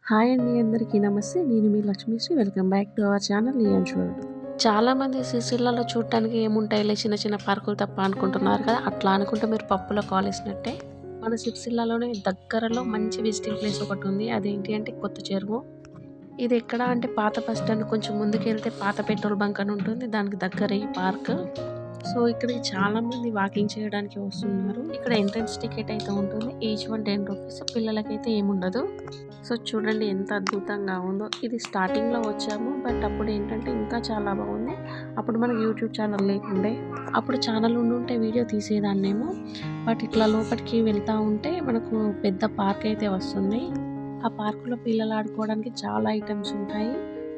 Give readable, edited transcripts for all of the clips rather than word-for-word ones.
Hi అండి, అందరికీ నమస్తే. నేను మీ Lakshmishri. Welcome back to our channel Lions World. చాలామంది సిరిసిల్లలో చూడటానికి ఏముంటాయిలే చిన్న చిన్న పార్కులు తప్ప అనుకుంటున్నారు కదా. అట్లా అనుకుంటే మీరు పప్పులో కాలేసినట్టే. మన సిరిసిల్లాలోనే దగ్గరలో మంచి విజిటింగ్ ప్లేస్ ఒకటి ఉంది. అదేంటి అంటే కొత్త చెరువు. ఇది ఎక్కడ అంటే పాత బస్ స్టాండ్ కొంచెం ముందుకెళ్తే పాత పెట్రోల్ బంక్ అని ఉంటుంది. దానికి దగ్గరే ఈ పార్క్. సో ఇక్కడికి చాలా మంది వాకింగ్ చేయడానికి వస్తున్నారు. ఇక్కడ ఎంట్రన్స్ టికెట్ అయితే ఉంటుంది. Each one 10 rupees. పిల్లలకైతే ఏముండదు. సో చూడండి ఎంత అద్భుతంగా ఉందో. ఇది స్టార్టింగ్లో వచ్చాము, బట్ అప్పుడు ఏంటంటే ఇంకా చాలా బాగుంది. అప్పుడు మనకు యూట్యూబ్ ఛానల్ లేకుండే. అప్పుడు ఛానల్ ఉండుంటే వీడియో తీసేదాన్నేమో. బట్ ఇట్లా లోపలికి వెళ్తూ ఉంటే మనకు పెద్ద పార్క్ అయితే వస్తుంది. ఆ పార్కులో పిల్లలు ఆడుకోవడానికి చాలా ఐటమ్స్ ఉంటాయి.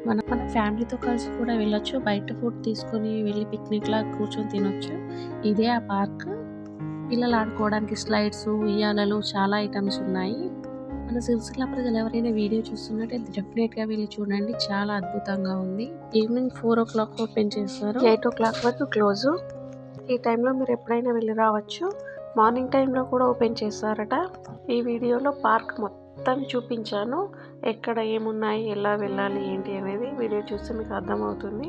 మన ఫ్యామిలీతో కలిసి కూడా వెళ్ళొచ్చు. బయట ఫుడ్ తీసుకొని వెళ్ళి పిక్నిక్ లాగా కూర్చొని తినొచ్చు. ఇదే ఆ పార్క్. పిల్లలు ఆడుకోవడానికి స్లైడ్స్, ఉయ్యాలలు చాలా ఐటమ్స్ ఉన్నాయి. మన సిరిసిల్ల ప్రజలు ఎవరైనా వీడియో చూస్తున్నట్టయితే డెఫినెట్గా వెళ్ళి చూడండి. చాలా అద్భుతంగా ఉంది. ఈవినింగ్ 4 o'clock ఓపెన్ చేస్తారు, 8 o'clock వరకు క్లోజు. ఈ టైంలో మీరు ఎప్పుడైనా వెళ్ళి రావచ్చు. మార్నింగ్ టైంలో కూడా ఓపెన్ చేస్తారట. ఈ వీడియోలో పార్క్ మొత్తం చూపించాను. ఎక్కడ ఏమున్నాయి, ఎలా వెళ్ళాలి, ఏంటి అనేది వీడియో చూస్తే మీకు అర్థమవుతుంది.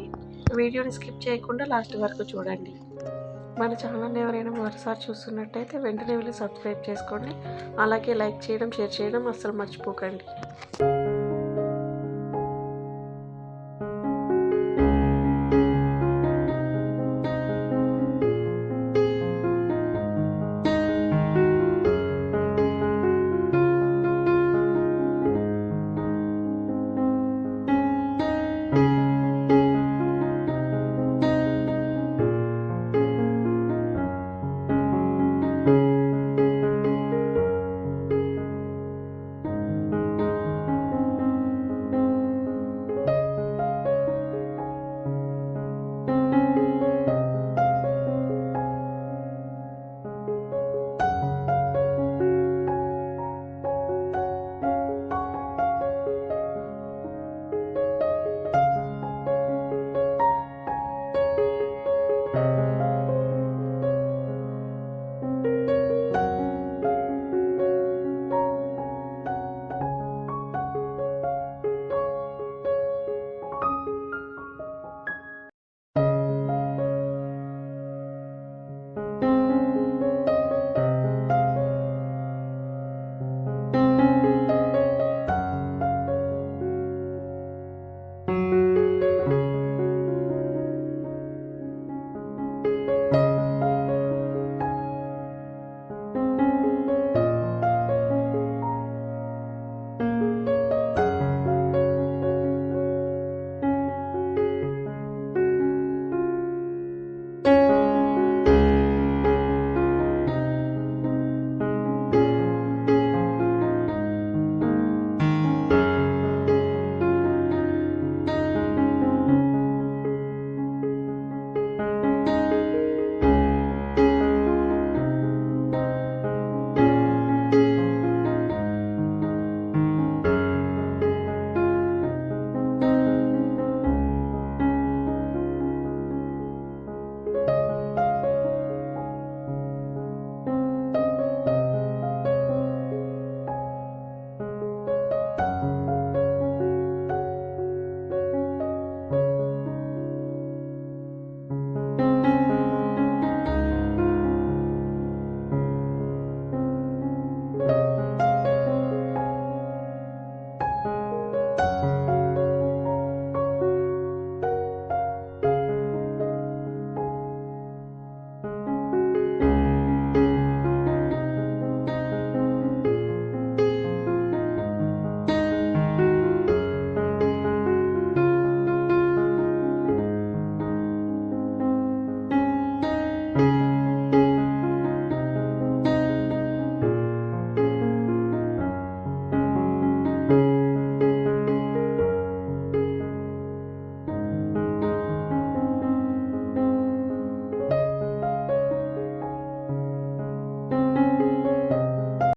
వీడియోని స్కిప్ చేయకుండా లాస్ట్ వరకు చూడండి. మన ఛానల్ ఎవరైనా మరోసారి చూస్తున్నట్టయితే వెంటనే వెళ్ళి సబ్స్క్రైబ్ చేసుకోండి. అలాగే లైక్ చేయడం, షేర్ చేయడం అస్సలు మర్చిపోకండి.